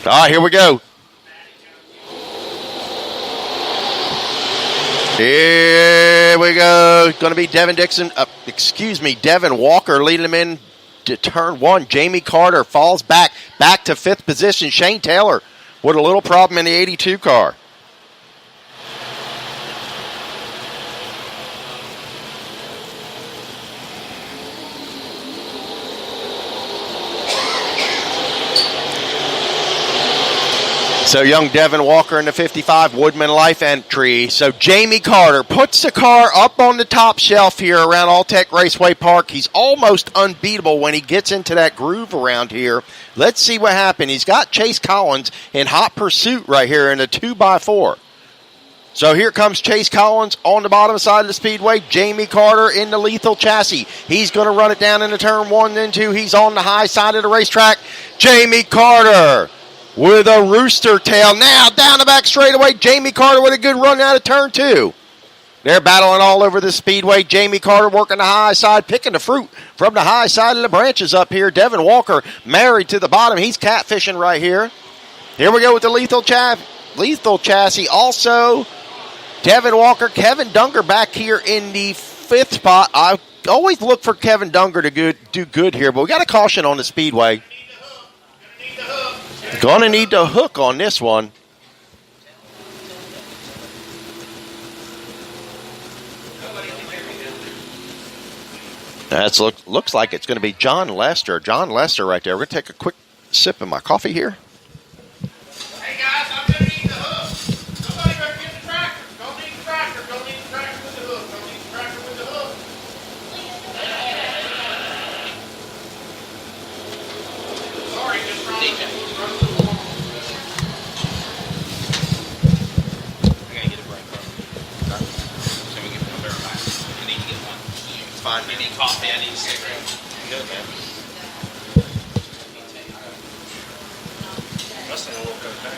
All right, here we go. Here we go. Going to be Devin Walker leading him in to turn one. Jamie Carter falls back to fifth position. Shane Taylor with a little problem in the 82 car. So young Devin Walker in the 55 Woodman Life entry. So Jamie Carter puts the car up on the top shelf here around Alltech Raceway Park. He's almost unbeatable when he gets into that groove around here. Let's see what happens. He's got Chase Collins in hot pursuit right here in a 2x4. So here comes Chase Collins on the bottom side of the speedway. Jamie Carter in the lethal chassis. He's going to run it down into turn 1 and 2. He's on the high side of the racetrack. Jamie Carter with a rooster tail. Now down the back straightaway. Jamie Carter with a good run out of turn 2. They're battling all over the speedway. Jamie Carter working the high side, picking the fruit from the high side of the branches up here. Devin Walker married to the bottom. He's catfishing right here. Here we go with the lethal chassis. Also, Devin Walker, Kevin Dunger back here in the 5th spot. I always look for Kevin Dunger to do good here, but we got a caution on the speedway. Gonna need to hook on this one. That looks like it's going to be John Lester. John Lester right there. We're going to take a quick sip of my coffee here. Hey guys, I'm going to need the hook. Somebody better get the tractor. Don't need the tractor. Don't need the tractor with the hook. Don't need the tractor with the hook. Sorry, just run the water. I got to get a break. So we can come back. I need to get one. It's fine. I need coffee. I need a cigarette. Good, man. Listen, we'll go back.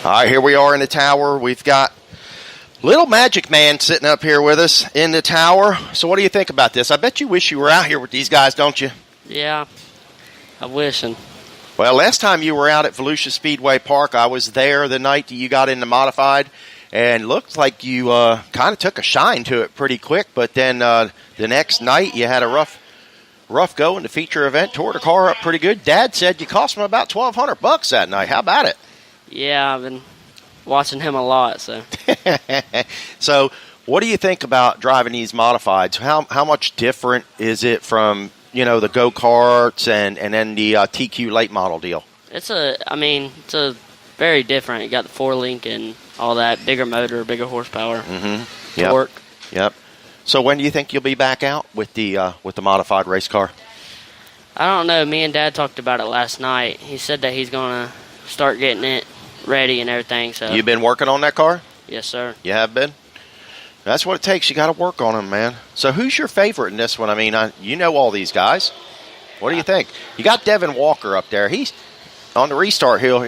All right, here we are in the tower. We've got Little Magic Man sitting up here with us in the tower. So what do you think about this? I bet you wish you were out here with these guys, don't you? Yeah, I'm wishing. Well, last time you were out at Volusia Speedway Park, I was there the night that you got into modified, and looked like you kind of took a shine to it pretty quick, but then the next night you had a rough go in the feature event, tore the car up pretty good. Dad said you cost him about $1,200 that night. How about it? Yeah, I've been watching him a lot. So, So what do you think about driving these modifieds? How much different is it from, the go-karts and then the TQ late model deal? it's a very different. You got the 4-link and all that, bigger motor, bigger horsepower, torque. Yep. So when do you think you'll be back out with the modified race car? I don't know. Me and Dad talked about it last night. He said that he's going to start getting it ready and everything. So You've been working on that car? Yes, sir. You have been? That's what it takes. You got to work on them, man. So who's your favorite in this one? I mean, you know all these guys. What do you think? You got Devin Walker up there. He's on the restart. He'll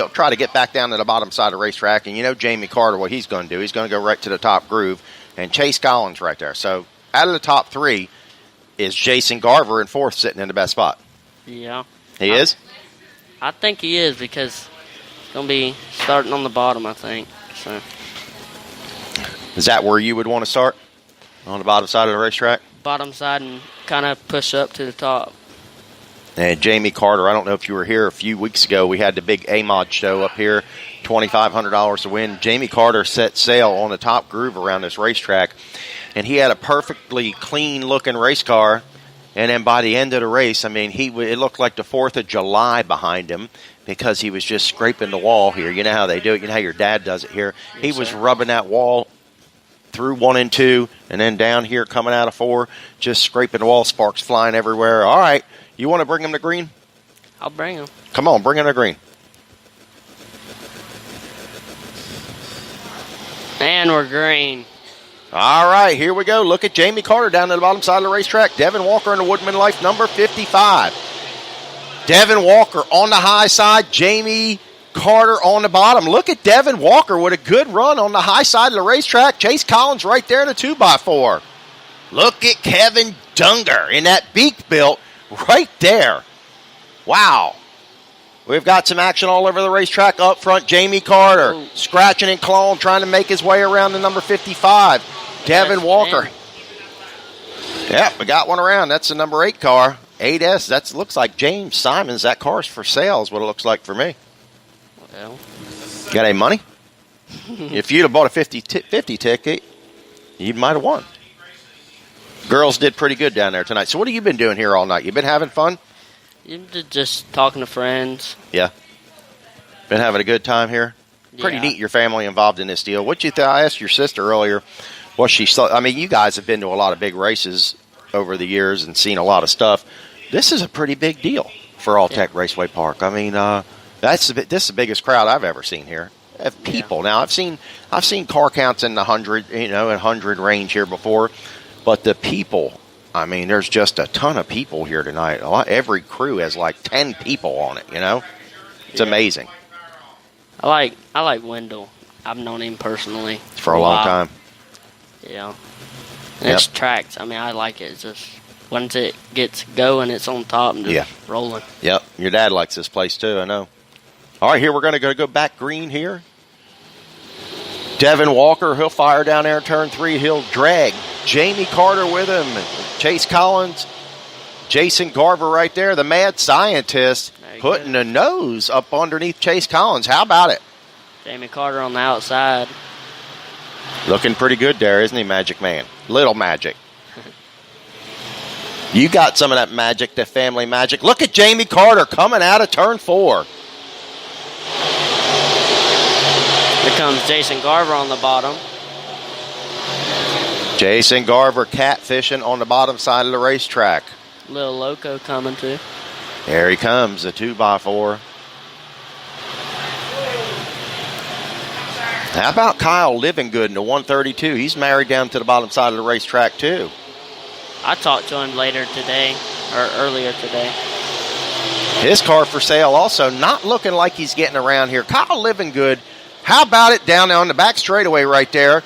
try to get back down to the bottom side of the racetrack. And Jamie Carter, what he's going to do. He's going to go right to the top groove. And Chase Collins right there. So out of the top 3 is Jason Garver in 4th, sitting in the best spot. Yeah. He is? I think he is, because he's going to be starting on the bottom, I think. So Is that where you would want to start? On the bottom side of the racetrack? bottom side and kind of push up to the top. And Jamie Carter, I don't know if you were here a few weeks ago. We had the big AMOD show up here, $2,500 to win. Jamie Carter set sail on the top groove around this racetrack, and he had a perfectly clean-looking race car. And then by the end of the race, I mean, it looked like the 4th of July behind him because he was just scraping the wall here. You know how they do it. You know how your dad does it here. He was rubbing that wall through 1 and 2, and then down here coming out of 4, just scraping the wall, sparks flying everywhere. All right. You want to bring him to green? I'll bring him. Come on, bring him to green. And we're green. All right, here we go. Look at Jamie Carter down at the bottom side of the racetrack. Devin Walker in the Woodman Life, number 55. Devin Walker on the high side. Jamie Carter on the bottom. Look at Devin Walker with a good run on the high side of the racetrack. Chase Collins right there in the 2x4. Look at Kevin Dunger in that beak built right there. Wow. We've got some action all over the racetrack. Up front, Jamie Carter scratching and clawing, trying to make his way around the number 55. Devin Walker. Yeah, we got one around. That's the number 8 car. 8S. That looks like James Simons. That car's for sale is what it looks like for me. Well. Got any money? If you'd have bought a 50 ticket, you might have won. Girls did pretty good down there tonight. So what have you been doing here all night? You been having fun? Just talking to friends. Yeah. Been having a good time here? Pretty neat your family involved in this deal. What you I asked your sister earlier, what she saw. I mean, you guys have been to a lot of big races over the years and seen a lot of stuff. This is a pretty big deal for All-Tech Raceway Park. I mean, this is the biggest crowd I've ever seen here of people. Now, I've seen car counts in the 100 range here before. But the people, I mean, there's just a ton of people here tonight. Every crew has like 10 people on it, It's amazing. I like Wendell. I've known him personally. For a long time. Yeah. And it's tracked. I mean, I like it. It's just, once it gets going, it's on top and just rolling. Yep. Your dad likes this place too, I know. All right, here we're going to go back green here. Devin Walker, he'll fire down there in turn 3. He'll drag Jamie Carter with him. Chase Collins, Jason Garver right there, the mad scientist, putting a nose up underneath Chase Collins. How about it? Jamie Carter on the outside. Looking pretty good there, isn't he, Magic Man? Little magic. You got some of that magic, the family magic. Look at Jamie Carter coming out of turn 4. Here comes Jason Garver on the bottom. Jason Garver catfishing on the bottom side of the racetrack. Little Loco coming too. There he comes, the 2x4. How about Kyle Livingood in the 132? He's married down to the bottom side of the racetrack too. I talked to him earlier today. His car for sale also, not looking like he's getting around here. Kyle Livingood, how about it down on the back straightaway right there?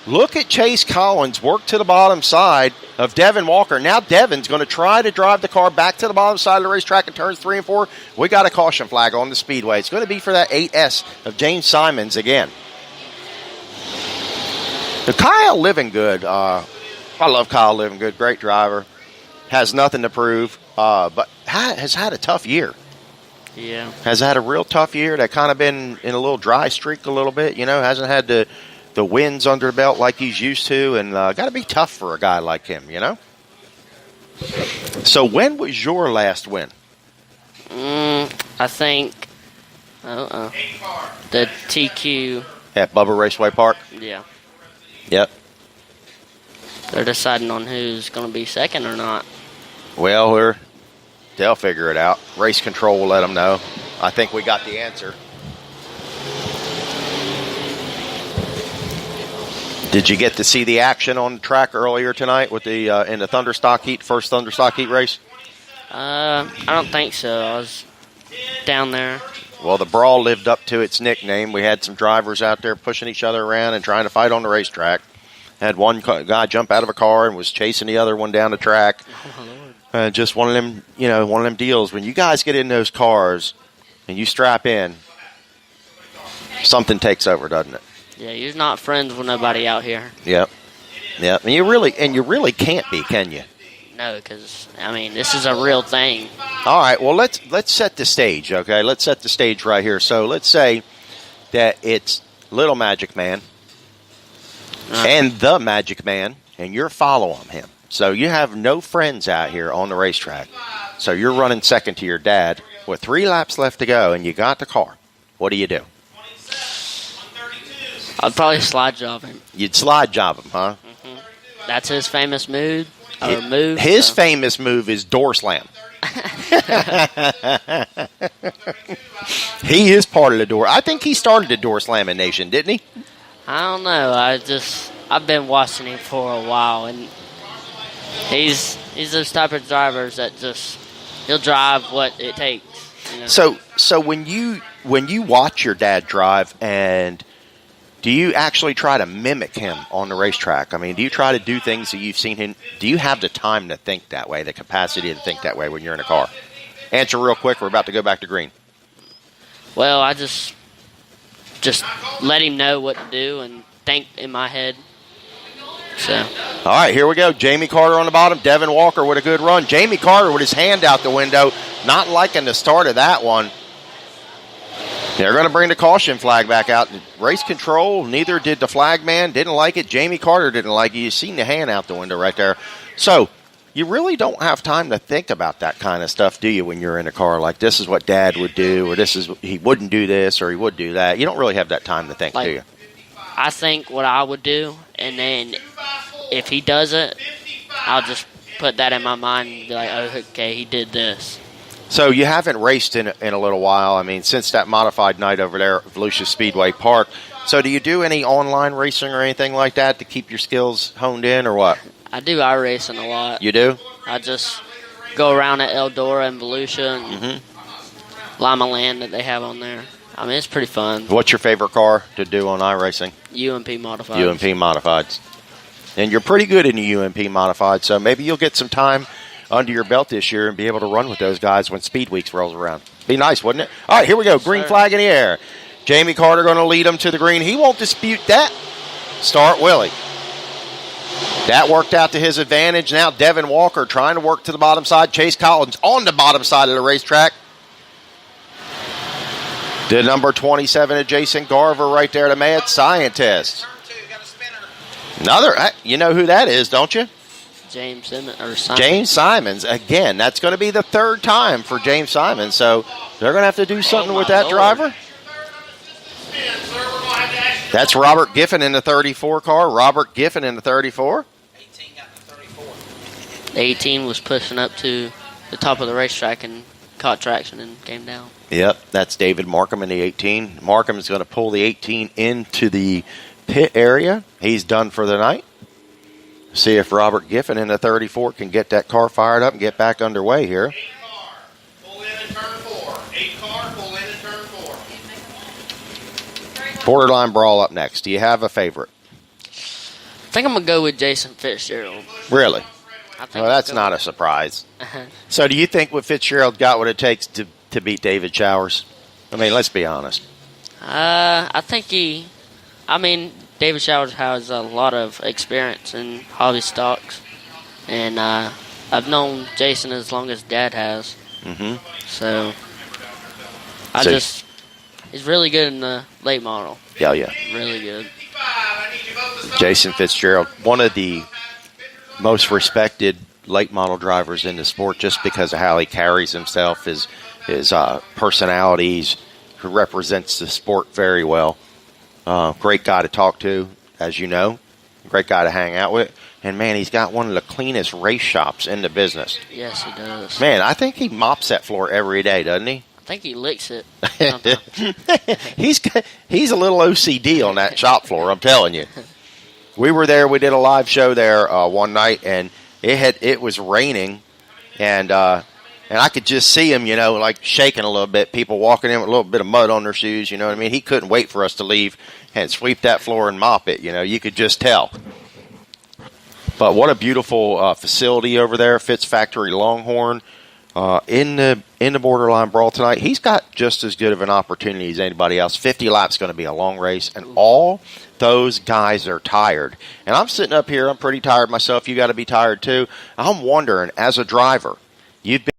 Look at Chase Collins work to the bottom side of Devin Walker. Now Devin's going to try to drive the car back to the bottom side of the racetrack in turns 3 and 4. We got a caution flag on the speedway. It's going to be for that 8S of James Simons again. The Kyle Livingood, I love Kyle Livingood, great driver. Has nothing to prove, but has had a tough year. Yeah. Has had a real tough year. That kind of been in a little dry streak a little bit, hasn't had the wins under the belt like he's used to, and got to be tough for a guy like him, So when was your last win? I think the TQ. At Bubba Raceway Park? Yeah. Yep. They're deciding on who's going to be second or not. Well, they'll figure it out. Race control will let them know. I think we got the answer. Did you get to see the action on the track earlier tonight with the in the Thunderstock Heat, first Thunderstock Heat race? I don't think so. I was down there. Well, the brawl lived up to its nickname. We had some drivers out there pushing each other around and trying to fight on the racetrack. Had one guy jump out of a car and was chasing the other one down the track. Just one of them deals. When you guys get in those cars and you strap in, something takes over, doesn't it? Yeah, you're not friends with nobody out here. Yep. Yep. And you really can't be, can you? No, because, this is a real thing. All right, well, let's set the stage, okay? Let's set the stage right here. So let's say that it's Little Magic Man and the Magic Man, and you're following him. So you have no friends out here on the racetrack. So you're running second to your dad with 3 laps left to go, and you got the car. What do you do? I'd probably slide job him. You'd slide job him, huh? Mm-hmm. That's his famous move. His famous move is door slam. He is part of the door. I think he started the door slamming nation, didn't he? I don't know. I've been watching him for a while, and he's those type of drivers that he'll drive what it takes. You know? So when you watch your dad drive, and do you actually try to mimic him on the racetrack? I mean, do you try to do things that you've seen him? Do you have the time to think that way, the capacity to think that way when you're in a car? Answer real quick. We're about to go back to green. Well, I just let him know what to do and think in my head. So. All right, here we go. Jamie Carter on the bottom. Devin Walker with a good run. Jamie Carter with his hand out the window. Not liking the start of that one. They're going to bring the caution flag back out. Race control, neither did the flag man. Didn't like it. Jamie Carter didn't like it. You seen the hand out the window right there. So you really don't have time to think about that kind of stuff, do you, when you're in a car? Like, this is what Dad would do, or he wouldn't do this, or he would do that. You don't really have that time to think, do you? I think what I would do, and then if he does it, I'll just put that in my mind and be like, oh, okay, he did this. So you haven't raced in a little while. I mean, since that modified night over there at Volusia Speedway Park. So do you do any online racing or anything like that to keep your skills honed in, or what? I do iRacing a lot. You do? I just go around at Eldora and Volusia and Lima Land that they have on there. I mean, it's pretty fun. What's your favorite car to do on iRacing? UMP Modifieds. UMP Modifieds. And you're pretty good in the UMP Modified, so maybe you'll get some time under your belt this year and be able to run with those guys when Speed Weeks rolls around. Be nice, wouldn't it? All right, here we go. Green flag in the air. Jamie Carter going to lead them to the green. He won't dispute that. Start Willie. That worked out to his advantage. Now Devin Walker trying to work to the bottom side. Chase Collins on the bottom side of the racetrack. The number 27 of Jason Garver right there, the mad scientist. Another, you know who that is, don't you? James Simons. James Simons. Again, that's going to be the third time for James Simons, so they're going to have to do something with that driver. That's Robert Giffen in the 34 car. Robert Giffen in the 34. 18 got the 34. The 18 was pushing up to the top of the racetrack and caught traction and came down. Yep, that's David Markham in the 18. Markham is going to pull the 18 into the pit area. He's done for the night. See if Robert Giffen in the 34 can get that car fired up and get back underway here. 8 car, pull in and turn 4. 8 car, pull in and turn 4. Borderline Brawl up next. Do you have a favorite? I think I'm going to go with Jason Fitzgerald. Really? Well, that's not a surprise. So do you think what Fitzgerald got what it takes to beat David Showers? I mean, let's be honest. I think David Showers has a lot of experience in hobby stocks, and I've known Jason as long as Dad has. Mm-hmm. So he's really good in the late model. Yeah. Really good. Jason Fitzgerald, one of the most respected late model drivers in the sport, just because of how he carries himself, his personalities, who represents the sport very well. Great guy to talk to, as you know. Great guy to hang out with. And, man, he's got one of the cleanest race shops in the business. Yes, he does. Man, I think he mops that floor every day, doesn't he? I think he licks it. He's a little OCD on that shop floor, I'm telling you. We were there. We did a live show there one night, and it was raining, and I could just see him, like shaking a little bit. People walking in with a little bit of mud on their shoes, you know what I mean? He couldn't wait for us to leave and sweep that floor and mop it, You could just tell. But what a beautiful facility over there, Fitz Factory Longhorn. In the Borderline Brawl tonight, he's got just as good of an opportunity as anybody else. 50 laps going to be a long race, and all those guys are tired. And I'm sitting up here, I'm pretty tired myself. You got to be tired too. I'm wondering, as a driver, you've been